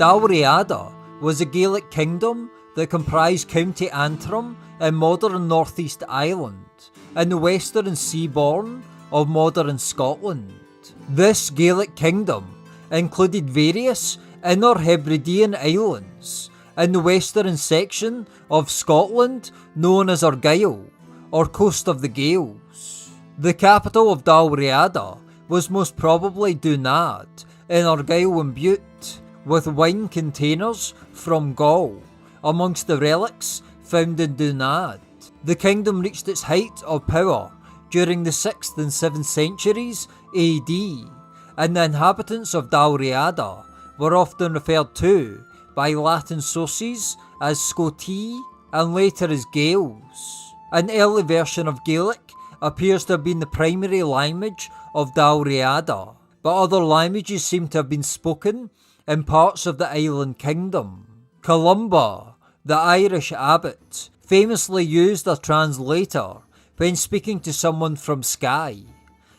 Dál Riata was a Gaelic kingdom that comprised County Antrim in modern northeast Ireland and the western seabourn of modern Scotland. This Gaelic kingdom included various Inner Hebridean islands in the western section of Scotland known as Argyll, or Coast of the Gaels. The capital of Dál Riata was most probably Dunad in Argyll and Bute, with wine containers from Gaul amongst the relics found in Dunad. The kingdom reached its height of power during the 6th and 7th centuries AD, and the inhabitants of Dál Riata were often referred to by Latin sources as Scoti and later as Gaels. An early version of Gaelic appears to have been the primary language of Dál Riata, but other languages seem to have been spoken in parts of the island kingdom. Columba, the Irish abbot, famously used a translator when speaking to someone from Skye,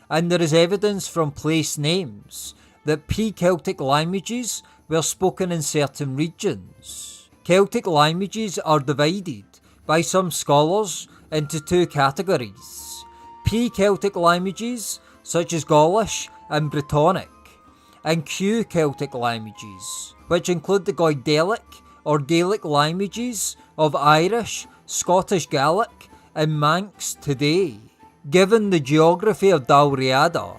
and there is evidence from place names that pre-Celtic languages were spoken in certain regions. Celtic languages are divided by some scholars into two categories: pre-Celtic languages such as Gaulish and Brittonic, and Q-Celtic languages, which include the Gaelic or Gaelic languages of Irish, Scottish Gaelic and Manx today. Given the geography of Dál Riata,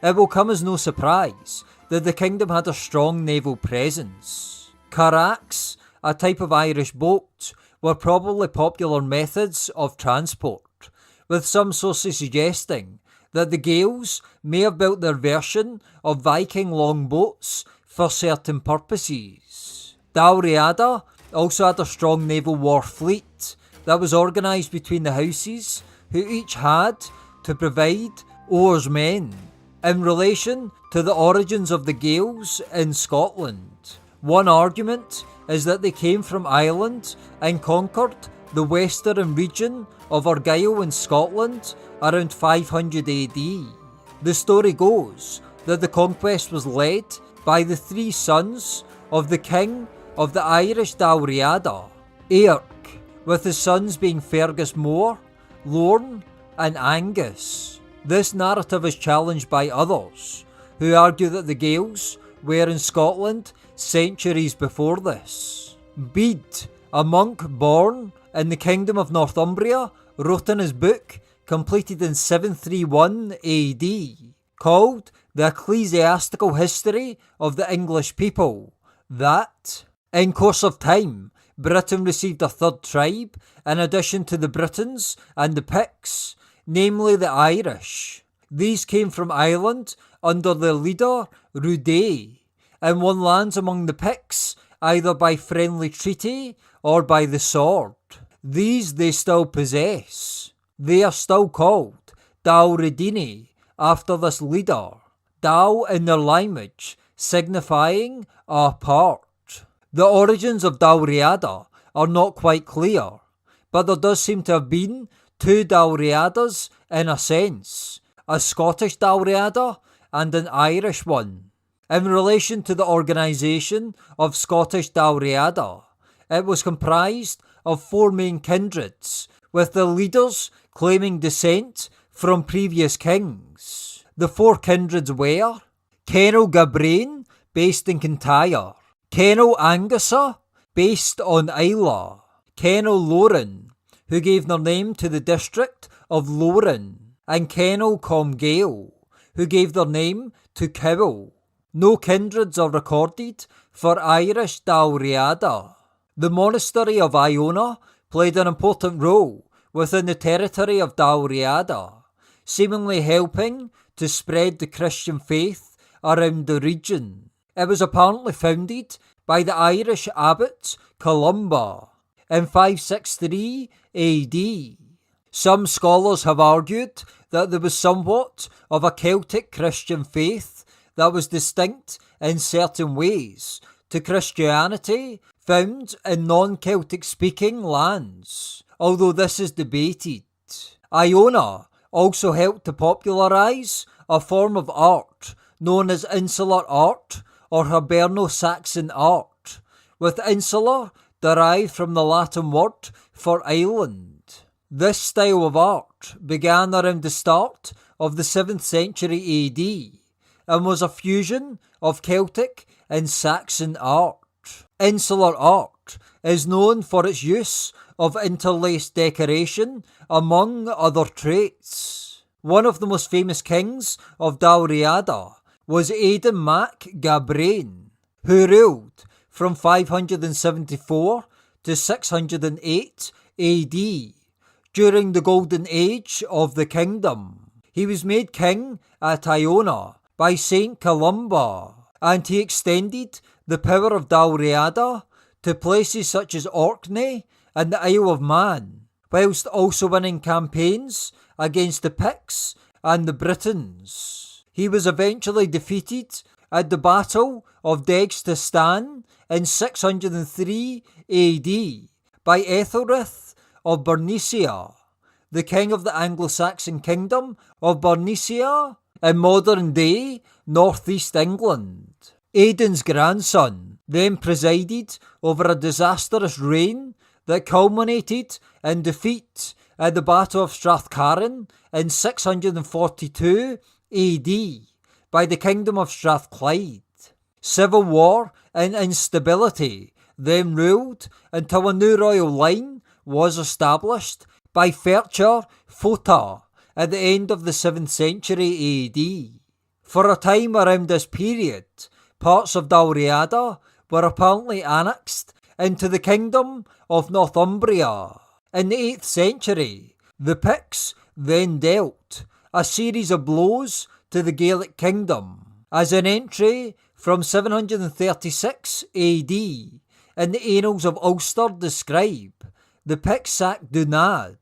it will come as no surprise that the kingdom had a strong naval presence. Carracks, a type of Irish boat, were probably popular methods of transport, with some sources suggesting that the Gaels may have built their version of Viking longboats for certain purposes. Dál Riata also had a strong naval war fleet that was organised between the houses, who each had to provide oarsmen. In relation to the origins of the Gaels in Scotland, one argument is that they came from Ireland and conquered the western region of Argyll in Scotland around 500 AD. The story goes that the conquest was led by the three sons of the king of the Irish Dál Riata, Eirc, with his sons being Fergus Mór, Lorne and Angus. This narrative is challenged by others, who argue that the Gaels were in Scotland centuries before this. Bede, a monk born in the kingdom of Northumbria, wrote in his book, completed in 731 AD, called The Ecclesiastical History of the English People, that, in course of time, Britain received a third tribe in addition to the Britons and the Picts, namely the Irish. These came from Ireland under their leader Ruday, and won lands among the Picts either by friendly treaty or by the sword. These they still possess. They are still called Dál Ridini after this leader, Dál in their language signifying a part. The origins of Dál Riata are not quite clear, but there does seem to have been two Dál Riatas in a sense, a Scottish Dál Riata and an Irish one. In relation to the organisation of Scottish Dál Riata, it was comprised of four main kindreds, with the leaders claiming descent from previous kings. The four kindreds were Kenel Gabrain, based in Kintyre, Kenel Angusa, based on Islay, Kenel Loran, who gave their name to the district of Loran, and Kenel Comgaill, who gave their name to Cowell. No kindreds are recorded for Irish Dál Riata. The monastery of Iona played an important role within the territory of Dál Riata, seemingly helping to spread the Christian faith around the region. It was apparently founded by the Irish abbot Columba in 563 AD. Some scholars have argued that there was somewhat of a Celtic Christian faith that was distinct in certain ways to Christianity found in non-Celtic speaking lands, although this is debated. Iona also helped to popularise a form of art known as insular art or Hiberno-Saxon art, with insular derived from the Latin word for island. This style of art began around the start of the 7th century AD and was a fusion of Celtic and Saxon art. Insular art is known for its use of interlaced decoration, among other traits. One of the most famous kings of Dál Riata was Aidan mac Gabrain, who ruled from 574 to 608 AD during the golden age of the kingdom. He was made king at Iona by Saint Columba, and he extended the power of Dál Riata to places such as Orkney and the Isle of Man, whilst also winning campaigns against the Picts and the Britons. He was eventually defeated at the Battle of Degstastan in 603 AD by Ethelred of Bernicia, the king of the Anglo-Saxon kingdom of Bernicia in modern-day northeast England. Aidan's grandson then presided over a disastrous reign that culminated in defeat at the Battle of Strathcarron in 642 AD by the Kingdom of Strathclyde. Civil war and instability then ruled until a new royal line was established by Ferchar Fota at the end of the 7th century AD. For a time around this period, parts of Dál Riata were apparently annexed into the kingdom of Northumbria. In the 8th century, the Picts then dealt a series of blows to the Gaelic kingdom, as an entry from 736 AD in the Annals of Ulster describe. The Picts sacked Dunad,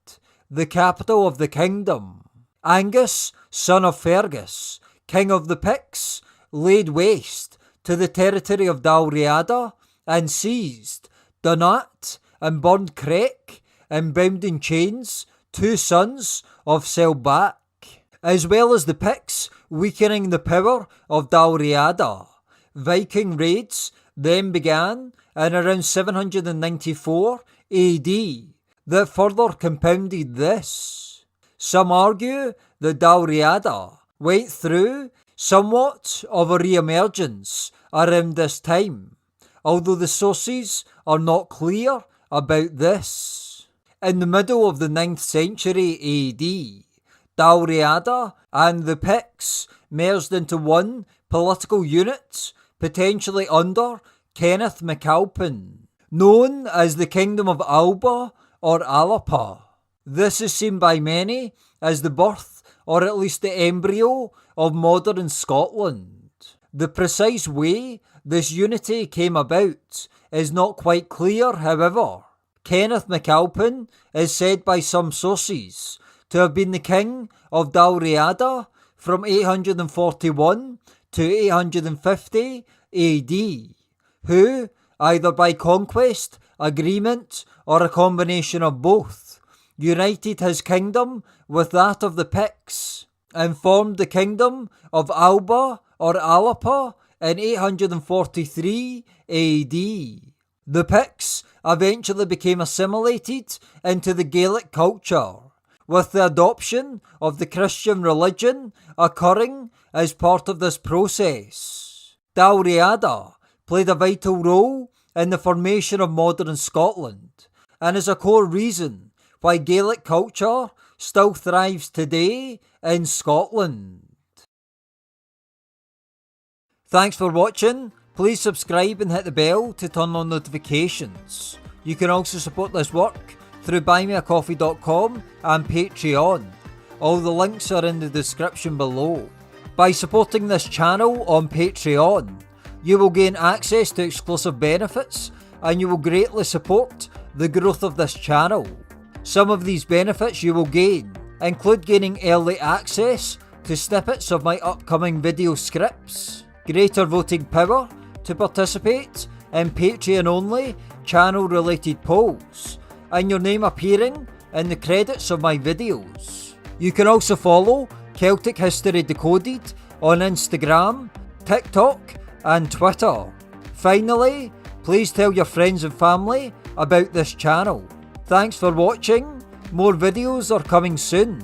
the capital of the kingdom. Angus, son of Fergus, king of the Picts, laid waste to the territory of Dál Riata and seized Dunat and burned Crech and bound in chains 2 sons of Selbach. As well as the Picts weakening the power of Dál Riata, Viking raids then began in around 794 AD that further compounded this. Some argue that Dál Riata went through somewhat of a re-emergence around this time, although the sources are not clear about this. In the middle of the 9th century AD, Dál Riata and the Picts merged into one political unit, potentially under Kenneth MacAlpin, known as the Kingdom of Alba or Alapa. This is seen by many as the birth, or at least the embryo, of modern Scotland. The precise way this unity came about is not quite clear, however. Kenneth MacAlpin is said by some sources to have been the king of Dál Riata from 841 to 850 AD, who, either by conquest, agreement, or a combination of both, united his kingdom with that of the Picts and formed the Kingdom of Alba or Alapa in 843 AD. The Picts eventually became assimilated into the Gaelic culture, with the adoption of the Christian religion occurring as part of this process. Dál Riata played a vital role in the formation of modern Scotland, and is a core reason why Gaelic culture still thrives today in Scotland. Thanks for watching. Please subscribe and hit the bell to turn on notifications. You can also support this work through buymeacoffee.com and Patreon. All the links are in the description below. By supporting this channel on Patreon, you will gain access to exclusive benefits, and you will greatly support the growth of this channel. Some of these benefits you will gain include gaining early access to snippets of my upcoming video scripts, greater voting power to participate in Patreon-only channel-related polls, and your name appearing in the credits of my videos. You can also follow Celtic History Decoded on Instagram, TikTok and Twitter. Finally, Please tell your friends and family about this channel. Thanks for watching. More videos are coming soon.